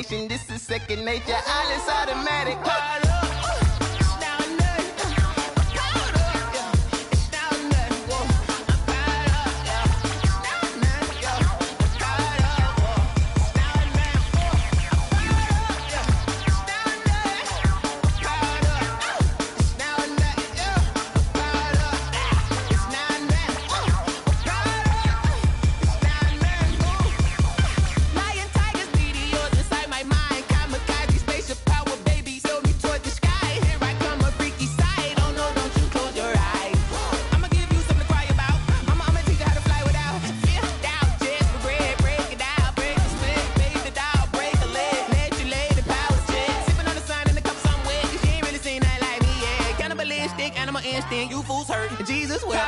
destination. This is second nature. All is automatic. You fools hurt. Jesus will.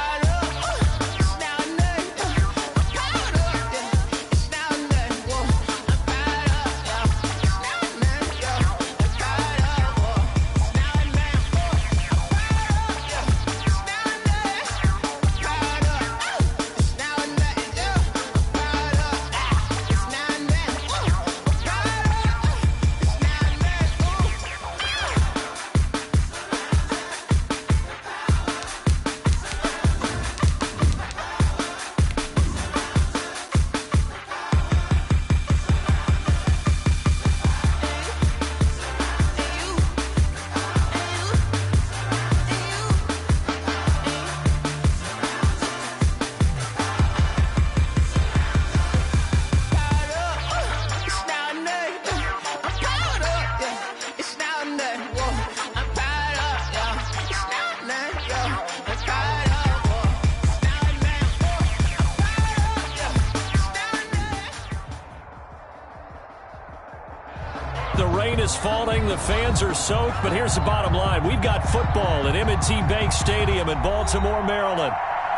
The rain is falling, the fans are soaked, but here's the bottom line. We've got football at M&T Bank Stadium in Baltimore, Maryland.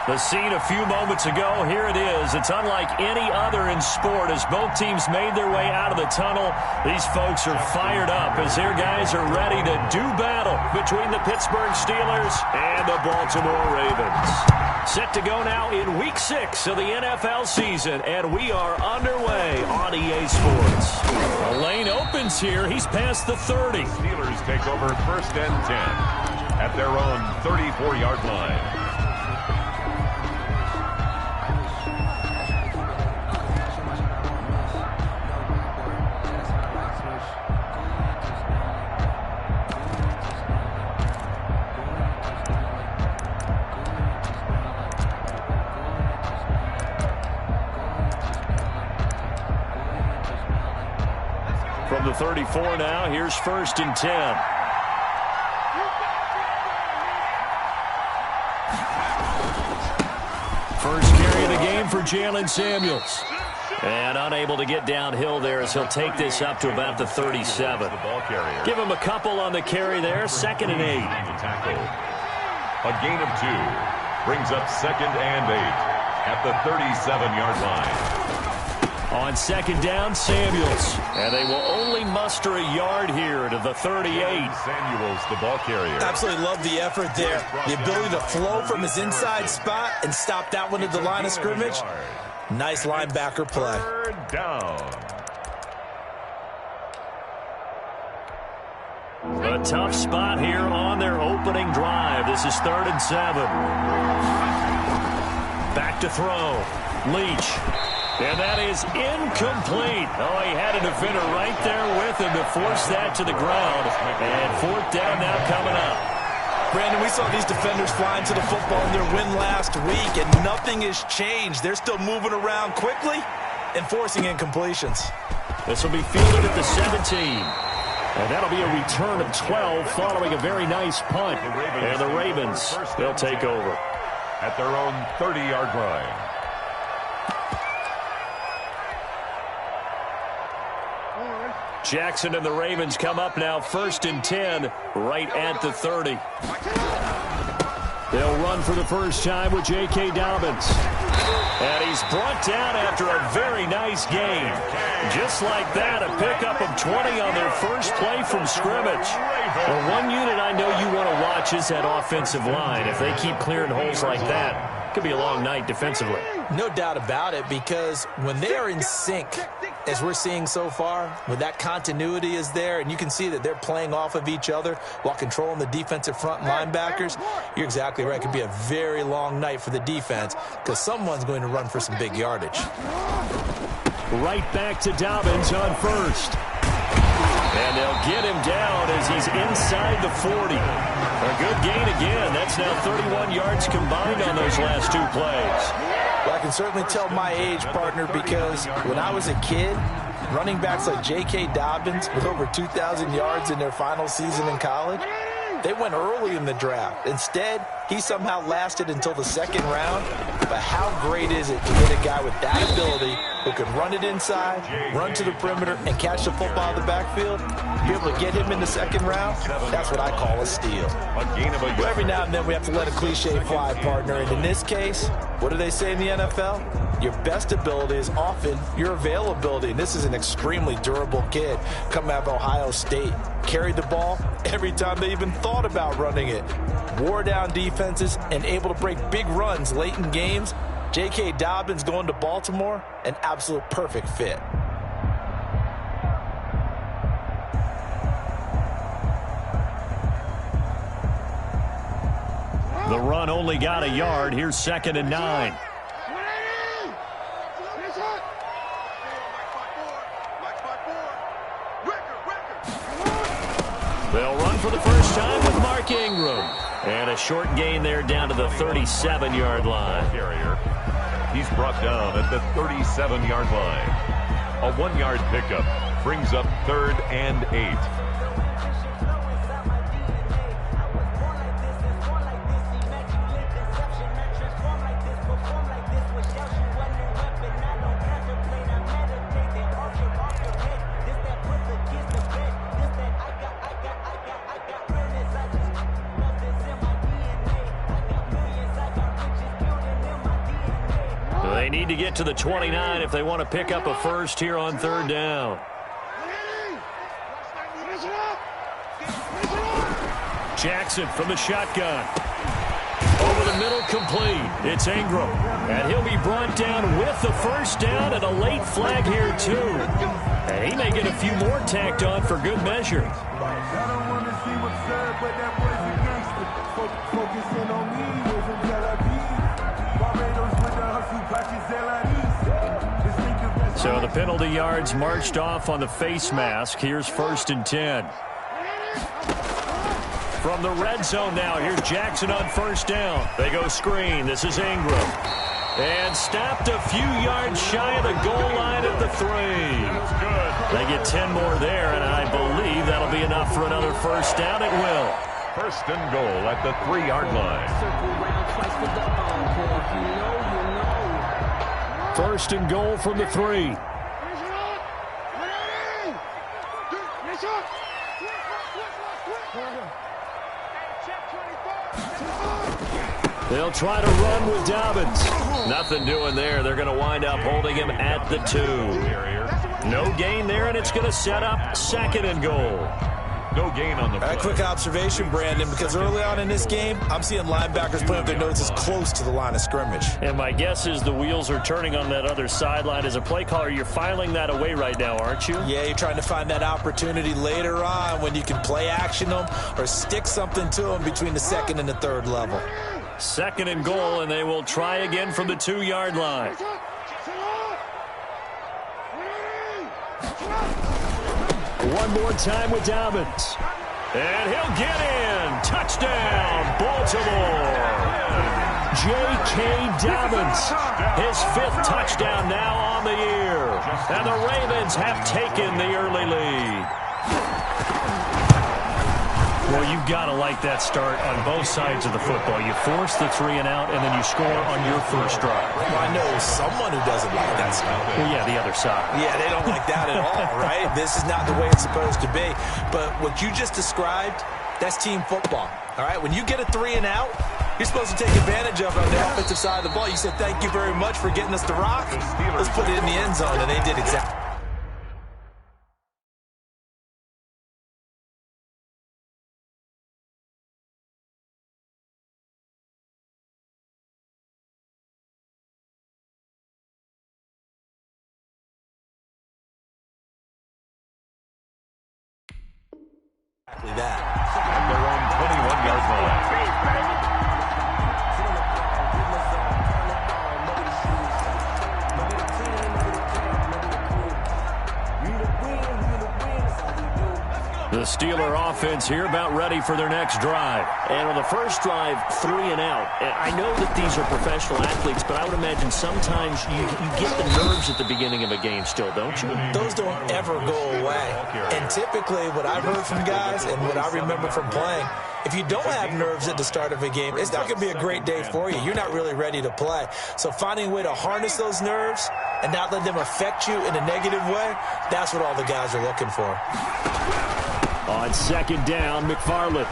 The scene a few moments ago, here it is. It's unlike any other in sport as both teams made their way out of the tunnel. These folks are fired up as their guys are ready to do battle between the Pittsburgh Steelers and the Baltimore Ravens. Set to go now in Week 6 of the NFL season, and we are underway on EA Sports. The lane opens here. He's past the 30. Steelers take over 1st and 10 at their own 34-yard line. From the 34 now, here's 1st and 10. First carry of the game for Jalen Samuels. And unable to get downhill there as he'll take this up to about the 37. Give him a couple on the carry there, 2nd and 8. A gain of 2 brings up 2nd and 8 at the 37-yard line. On 2nd down, Samuels. And they will only muster a yard here to the 38. Samuels, the ball carrier. Absolutely love the effort there. The ability to flow from his inside spot and stop that one at the line of scrimmage. Nice linebacker play. 3rd down. A tough spot here on their opening drive. This is 3rd and 7. Back to throw. Leach. And that is incomplete. Oh, he had a defender right there with him to force that to the ground. And 4th down now coming up. Brandon, we saw these defenders flying to the football in their win last week, and nothing has changed. They're still moving around quickly and forcing incompletions. This will be fielded at the 17. And that'll be a return of 12 following a very nice punt. And the Ravens, they'll take over. At their own 30-yard line. Jackson and the Ravens come up now 1st and 10 right at the 30. They'll run for the first time with J.K. Dobbins. And he's brought down after a very nice game. Just like that, a pickup of 20 on their first play from scrimmage. Well, one unit I know you want to watch is that offensive line. If they keep clearing holes like that, it could be a long night defensively. No doubt about it, because when they are in sync, As we're seeing so far, when that continuity is there and you can see that they're playing off of each other while controlling the defensive front linebackers, you're exactly right. It could be a very long night for the defense because someone's going to run for some big yardage. Right back to Dobbins on first. And they'll get him down as he's inside the 40. A good gain again. That's now 31 yards combined on those last 2 plays. Well, I can certainly tell my age, partner, because when I was a kid, running backs like J.K. Dobbins with over 2,000 yards in their final season in college, they went early in the draft. Instead, he somehow lasted until the 2nd round. But how great is it to get a guy with that ability who can run it inside, run to the perimeter, and catch the football out of the backfield? Be able to get him in the 2nd round, that's what I call a steal. But every now and then we have to let a cliche fly, partner. And in this case, what do they say in the NFL? Your best ability is often your availability. And this is an extremely durable kid coming out of Ohio State. Carried the ball every time they even thought about running it. Wore down defenses and able to break big runs late in games. J.K. Dobbins going to Baltimore, an absolute perfect fit. The run only got a yard. Here's 2nd and 9. They'll run for the first time with Mark Ingram. And a short gain there down to the 37-yard line. He's brought down at the 37-yard line. A 1-yard pickup brings up 3rd and 8. They need to get to the 29 if they want to pick up a first here on 3rd down. Jackson from the shotgun. Over the middle, complete. It's Ingram. And he'll be brought down with the first down and a late flag here, too. And he may get a few more tacked on for good measure. So the penalty yards marched off on the face mask. Here's 1st and 10. From the red zone now, here's Jackson on 1st down. They go screen. This is Ingram. And stopped a few yards shy of the goal line at the 3. They get 10 more there, and I believe that'll be enough for another first down. It will. 1st and goal at the 3-yard line. 1st and goal from the 3. They'll try to run with Dobbins. Nothing doing there. They're going to wind up holding him at the 2. No gain there, and it's going to set up 2nd and goal. No gain on the play. A quick observation, Brandon, because early on in this game, I'm seeing linebackers putting up their noses close to the line of scrimmage. And my guess is the wheels are turning on that other sideline. As a play caller, you're filing that away right now, aren't you? Yeah, you're trying to find that opportunity later on when you can play action them or stick something to them between the 2nd and the 3rd level. 2nd and goal, and they will try again from the 2-yard line. One more time with Dobbins. And he'll get in. Touchdown, Baltimore. J.K. Dobbins, his 5th touchdown now on the year. And the Ravens have taken the early lead. Well, you've got to like that start on both sides of the football. You force the 3 and out, and then you score on your first drive. Well, I know someone who doesn't like that stuff. Well, yeah, the other side. Yeah, they don't like that at all, right? This is not the way it's supposed to be. But what you just described, that's team football, all right? When you get a 3 and out, you're supposed to take advantage of it on the offensive side of the ball. You said, thank you very much for getting us the rock. Let's put it in the end zone, and they did exactly. Exactly that. At their own 21-yard line. The Steeler offense here about ready for their next drive. And on the first drive, 3 and out. And I know that these are professional athletes, but I would imagine sometimes you get the nerves at the beginning of a game still, don't you? Those don't ever go away. And typically what I've heard from guys and what I remember from playing, if you don't have nerves at the start of a game, it's not going to be a great day for you. You're not really ready to play. So finding a way to harness those nerves and not let them affect you in a negative way, that's what all the guys are looking for. On second down, McFarland.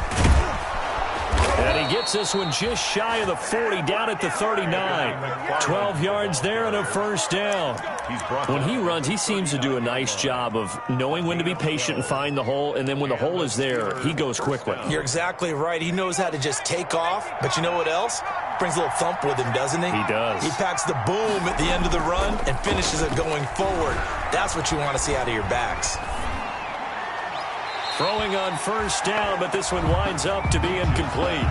And he gets this one just shy of the 40, down at the 39. 12 yards there and a first down. When he runs, he seems to do a nice job of knowing when to be patient and find the hole, and then when the hole is there, he goes quickly. You're exactly right. He knows how to just take off, but you know what else? Brings a little thump with him, doesn't he? He does. He packs the boom at the end of the run and finishes it going forward. That's what you want to see out of your backs. Throwing on first down, but this one winds up to be incomplete.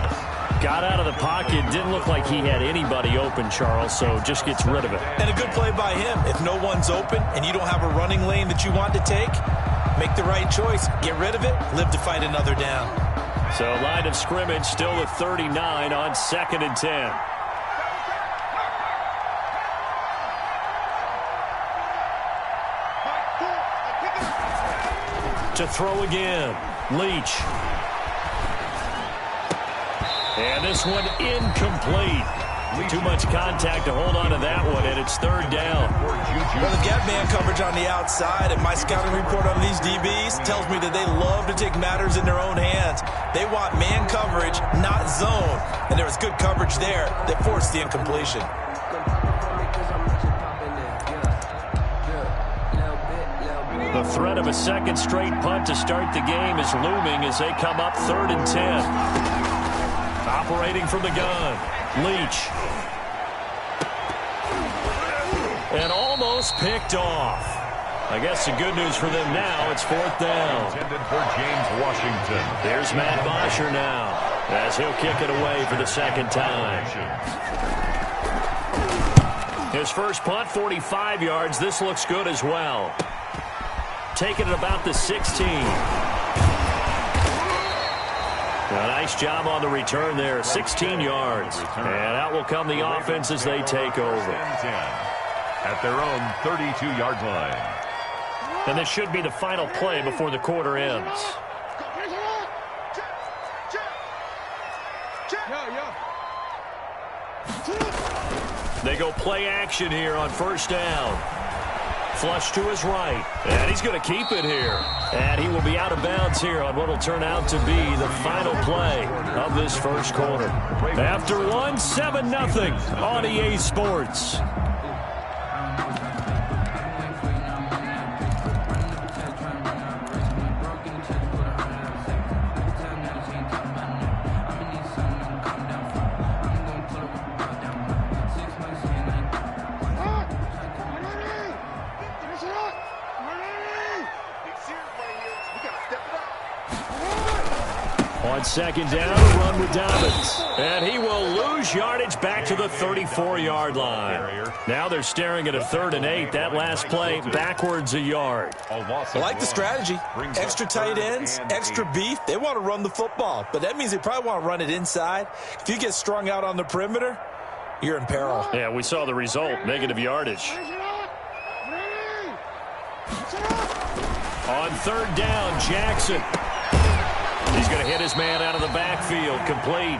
Got out of the pocket. Didn't look like he had anybody open, Charles, so just gets rid of it. And a good play by him. If no one's open and you don't have a running lane that you want to take, make the right choice. Get rid of it. Live to fight another down. So line of scrimmage still at 39 on 2nd and 10. To throw again, Leach. And this one incomplete. Too much contact to hold on to that one, and it's 3rd down. Well, the gap man coverage on the outside, and my scouting report on these DBs tells me that they love to take matters in their own hands. They want man coverage, not zone. And there was good coverage there that forced the incompletion. The threat of a second straight punt to start the game is looming as they come up 3rd and 10. Operating from the gun, Leach. And almost picked off. I guess the good news for them now, it's 4th down. Intended for James Washington. There's Matt Bosher now, as he'll kick it away for the second time. His first punt, 45 yards. This looks good as well. Taking it about the 16. A nice job on the return there, 16 yards. And out will come the offense as they take over. At their own 32-yard line. And this should be the final play before the quarter ends. They go play action here on first down. Flush to his right, and he's going to keep it here. And he will be out of bounds here on what will turn out to be the final play of this first quarter. After one, 7-0 on EA Sports. On second down, run with Dobbins. And he will lose yardage back to the 34-yard line. Now they're staring at a 3rd and 8. That last play, backwards a yard. I like the strategy. Extra tight ends, extra beef. They want to run the football, but that means they probably want to run it inside. If you get strung out on the perimeter, you're in peril. Yeah, we saw the result, negative yardage. On 3rd down, Jackson. He's going to hit his man out of the backfield, complete.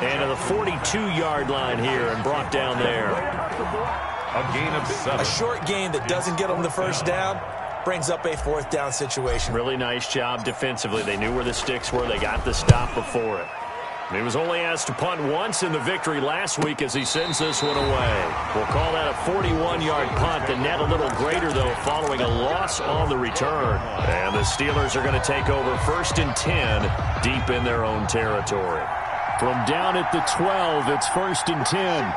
And to the 42-yard line here and brought down there. A gain of 7. A short gain that doesn't get them the first down brings up a 4th down situation. Really nice job defensively. They knew where the sticks were. They got the stop before it. He was only asked to punt once in the victory last week as he sends this one away. We'll call that a 41-yard punt. The net a little greater, though, following a loss on the return. And the Steelers are going to take over 1st and 10 deep in their own territory. From down at the 12, it's 1st and 10.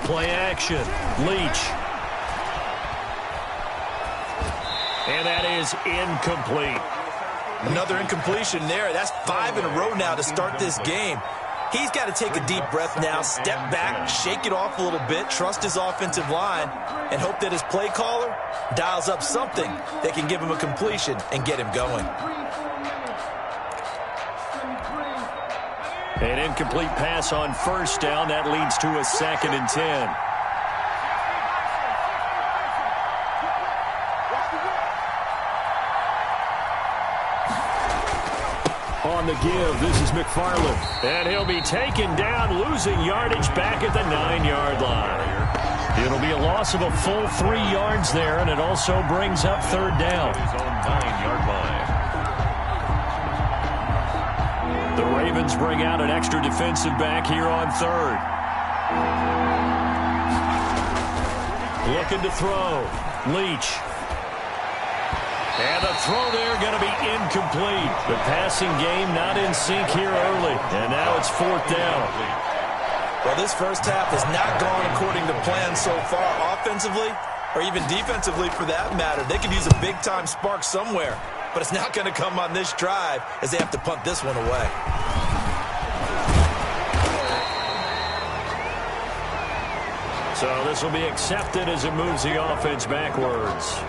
Play action. Leach. And that is incomplete. Another incompletion there. That's 5 in a row now to start this game. He's got to take a deep breath now, step back, shake it off a little bit, trust his offensive line, and hope that his play caller dials up something that can give him a completion and get him going. An incomplete pass on first down. That leads to a 2nd and 10. On the give, this is McFarland. And he'll be taken down, losing yardage back at the 9-yard line. It'll be a loss of a full 3 yards there, and it also brings up 3rd down. His own 9-yard line. The Ravens bring out an extra defensive back here on 3rd. Looking to throw. Leach. And the throw there going to be incomplete. The passing game not in sync here early. And now it's 4th down. Well, this first half has not gone according to plan so far offensively or even defensively for that matter. They could use a big-time spark somewhere, but it's not going to come on this drive as they have to punt this one away. So this will be accepted as it moves the offense backwards.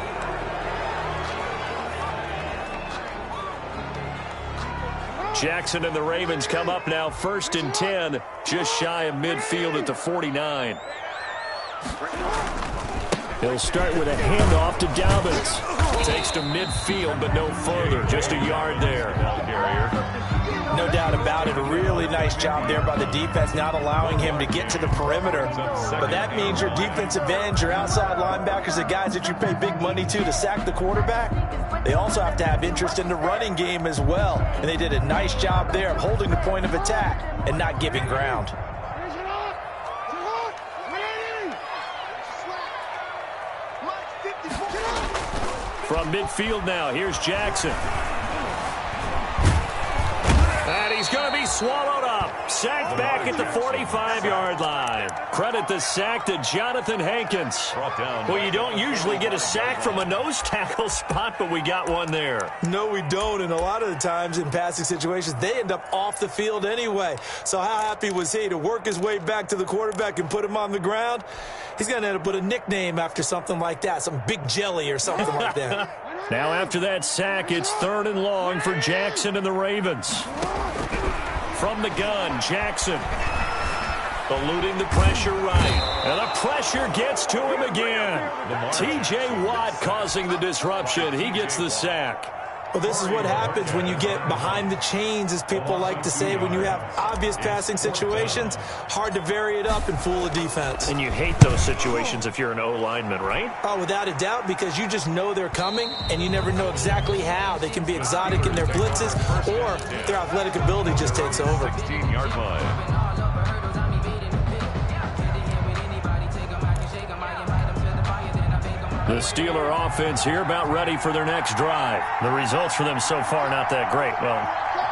Jackson and the Ravens come up now 1st and 10, just shy of midfield at the 49. He'll start with a handoff to Dobbins. Takes to midfield, but no further. Just a yard there. No doubt about it. A really nice job there by the defense, not allowing him to get to the perimeter. But that means your defensive ends, your outside linebackers, the guys that you pay big money to sack the quarterback, they also have to have interest in the running game as well. And they did a nice job there of holding the point of attack and not giving ground. From midfield now, here's Jackson. And he's going to be swallowed up. Sacked back at the 45-yard line. Credit the sack to Jonathan Hankins. Well, you don't usually get a sack from a nose tackle spot, but we got one there. No, we don't, and a lot of the times in passing situations, they end up off the field anyway. So how happy was he to work his way back to the quarterback and put him on the ground? He's going to end up with a nickname after something like that, some Big Jelly or something like that. Now after that sack, it's 3rd and long for Jackson and the Ravens. From the gun, Jackson eluding the pressure right. And the pressure gets to him again. T.J. Watt causing the disruption. He gets the sack. Well, this is what happens when you get behind the chains, as people like to say. When you have obvious passing situations, hard to vary it up and fool a defense. And you hate those situations if you're an O-lineman, right? Oh, without a doubt, because you just know they're coming, and you never know exactly how. They can be exotic in their blitzes, or their athletic ability just takes over. 16-yard line. The Steeler offense here about ready for their next drive. The results for them so far not that great. Well,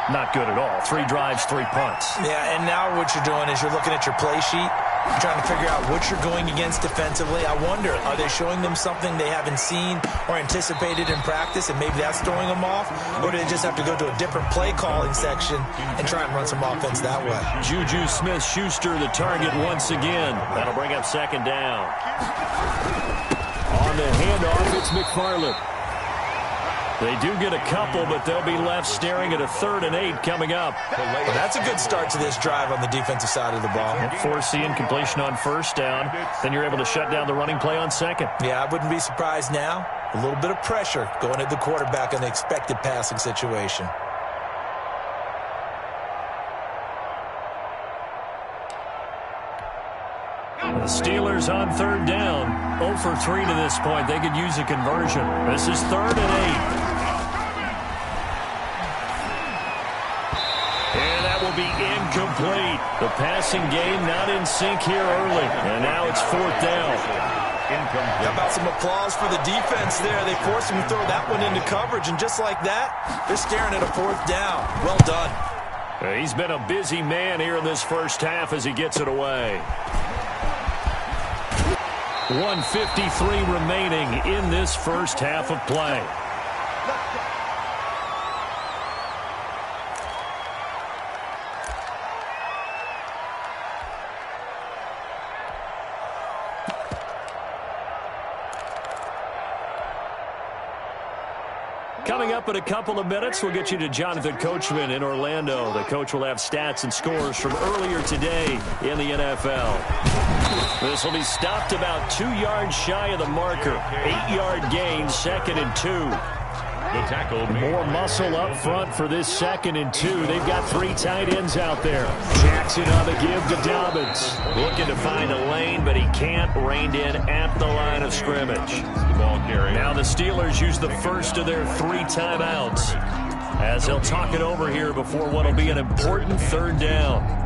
not good at all. 3 drives, 3 punts. Yeah, and now what you're doing is you're looking at your play sheet. You're trying to figure out what you're going against defensively. I wonder, are they showing them something they haven't seen or anticipated in practice, and maybe that's throwing them off? Or do they just have to go to a different play calling section and try and run some offense that way? Juju Smith-Schuster the target once again. That'll bring up 2nd down. On the handoff, it's McFarland. They do get a couple, but they'll be left staring at a 3rd and 8 coming up. Well, that's a good start to this drive on the defensive side of the ball. Force the incompletion on 1st down. Then you're able to shut down the running play on 2nd. Yeah, I wouldn't be surprised now. A little bit of pressure going at the quarterback on the expected passing situation. The Steelers on 3rd down. 0 for 3 to this point. They could use a conversion. This is 3rd and 8. And that will be incomplete. The passing game not in sync here early. And now it's 4th down. How about some applause for the defense there? They forced him to throw that one into coverage, and just like that, they're staring at a 4th down. Well done. He's been a busy man here in this first half as he gets it away. 1:53 remaining in this first half of play. Coming up in a couple of minutes, we'll get you to Jonathan Coachman in Orlando. The coach will have stats and scores from earlier today in the NFL. This will be stopped about 2 yards shy of the marker. 8-yard gain, 2nd and 2. The tackle. More muscle up front for this 2nd and 2. They've got 3 tight ends out there. Jackson on the give to Dobbins. Looking to find a lane, but he can't. Reined in at the line of scrimmage. Now the Steelers use the first of their 3 timeouts as they'll talk it over here before what will be an important 3rd down.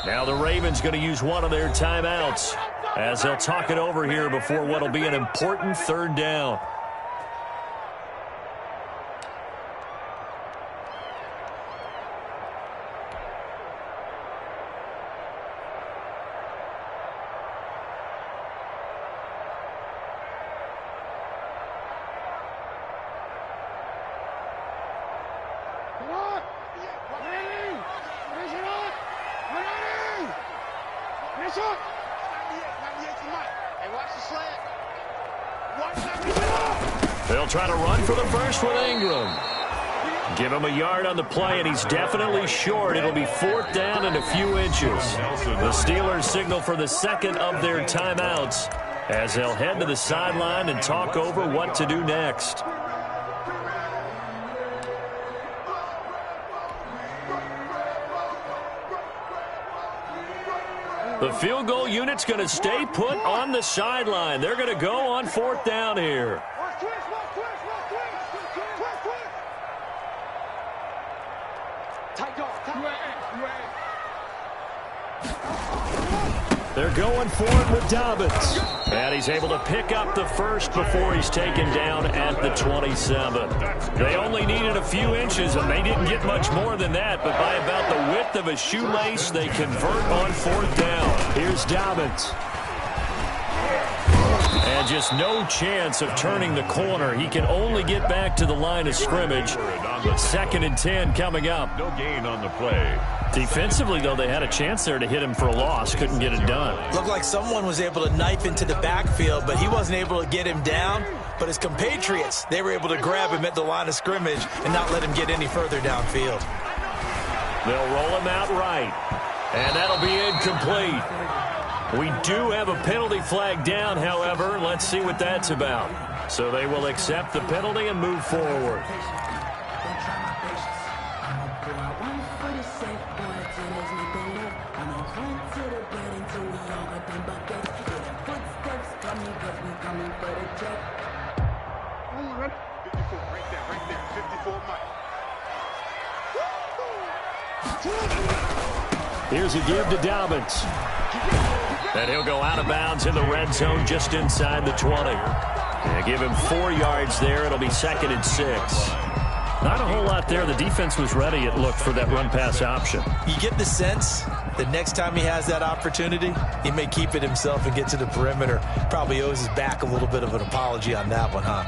Now the Ravens going to use one of their timeouts as they'll talk it over here before what will be an important 3rd down. They'll try to run for the first with Ingram. Give him a yard on the play, and he's definitely short. It'll be 4th down and a few inches. The Steelers signal for the 2nd of their timeouts as they'll head to the sideline and talk over what to do next. The field goal unit's going to stay put on the sideline. They're going to go on 4th down here. They're going for it with Dobbins. And he's able to pick up the first before he's taken down at the 27. They only needed a few inches, and they didn't get much more than that. But by about the width of a shoelace, they convert on 4th down. Here's Dobbins. And just no chance of turning the corner. He can only get back to the line of scrimmage. But 2nd and 10 coming up. No gain on the play. Defensively, though, they had a chance there to hit him for a loss. Couldn't get it done. Looked like someone was able to knife into the backfield, but he wasn't able to get him down. But his compatriots, they were able to grab him at the line of scrimmage and not let him get any further downfield. They'll roll him out right. And that'll be incomplete. We do have a penalty flag down, however. Let's see what that's about. So they will accept the penalty and move forward. Here's a give to Dobbins. And he'll go out of bounds in the red zone just inside the 20. And give him 4 yards there. It'll be 2nd and 6. Not a whole lot there. The defense was ready, it looked, for that run-pass option. You get the sense that next time he has that opportunity, he may keep it himself and get to the perimeter. Probably owes his back a little bit of an apology on that one, huh?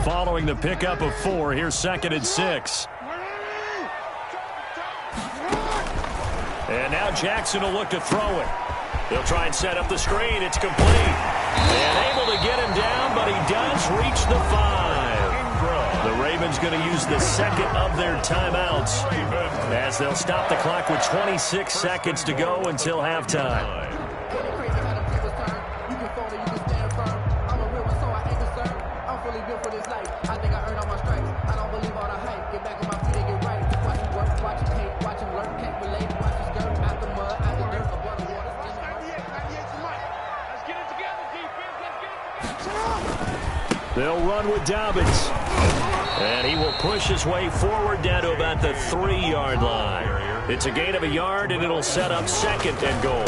Following the pickup of 4, here's 2nd and 6. And now Jackson will look to throw it. He'll try and set up the screen. It's complete. And able to get him down, but he does reach the 5. The Ravens going to use the 2nd of their timeouts as they'll stop the clock with 26 seconds to go until halftime. For this life, I think I They'll run with Dobbins. And he will push his way forward down to about the 3-yard line. It's a gain of a yard, and it'll set up 2nd and goal.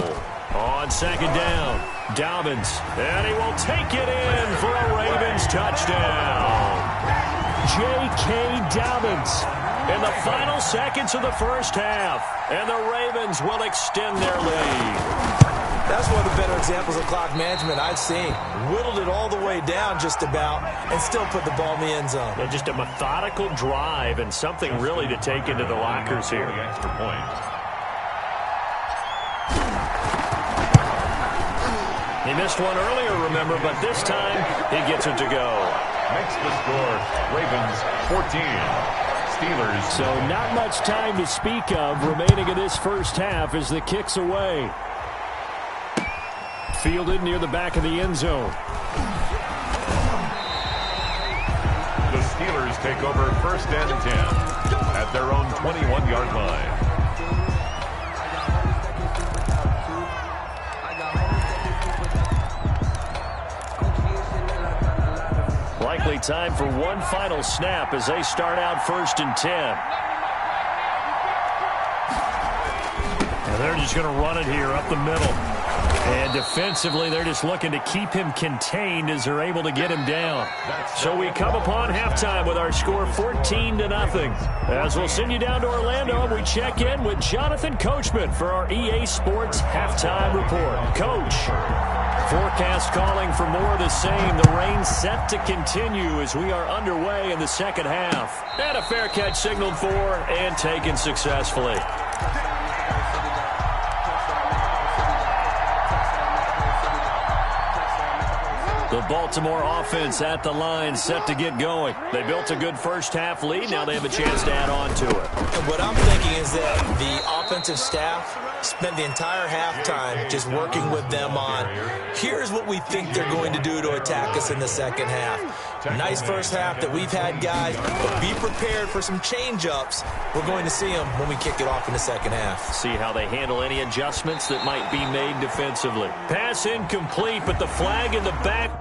On 2nd down, Dobbins. And he will take it in for a Ravens touchdown. J.K. Dobbins in the final seconds of the first half. And the Ravens will extend their lead. That's one of the better examples of clock management I've seen. Whittled it all the way down just about and still put the ball in the end zone. Yeah, just a methodical drive and something really to take into the lockers here. Extra point. He missed one earlier, remember, but this time he gets it to go. Makes the score, Ravens 14. Steelers. So not much time to speak of remaining in this first half as the kick's away. Fielded near the back of the end zone. The Steelers take over 1st and 10 at their own 21-yard line. Likely time for one final snap as they start out 1st and 10. And they're just going to run it here up the middle. And defensively, they're just looking to keep him contained as they're able to get him down. So we come upon halftime with our score 14-0. As we'll send you down to Orlando, and we check in with Jonathan Coachman for our EA Sports Halftime Report. Coach, forecast calling for more of the same. The rain set to continue as we are underway in the second half. And a fair catch signaled for and taken successfully. The Baltimore offense at the line, set to get going. They built a good first half lead. Now they have a chance to add on to it. What I'm thinking is that the offensive staff spent the entire halftime just working with them on, here's what we think they're going to do to attack us in the second half. Nice first half that we've had, guys, but be prepared for some change-ups. We're going to see them when we kick it off in the second half. See how they handle any adjustments that might be made defensively. Pass incomplete, but the flag in the back.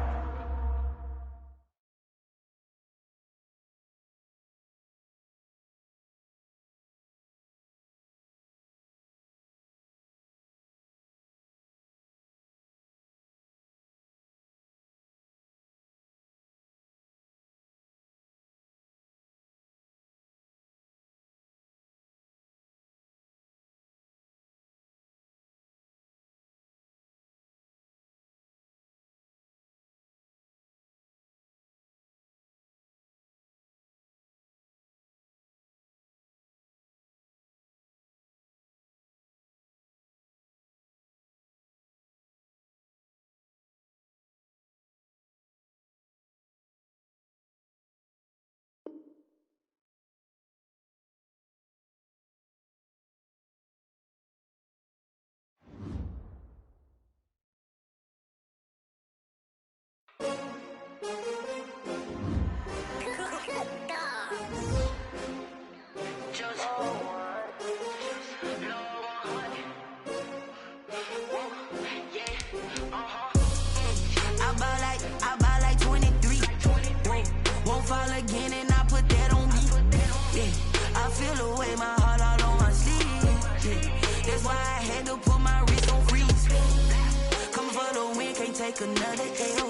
Another day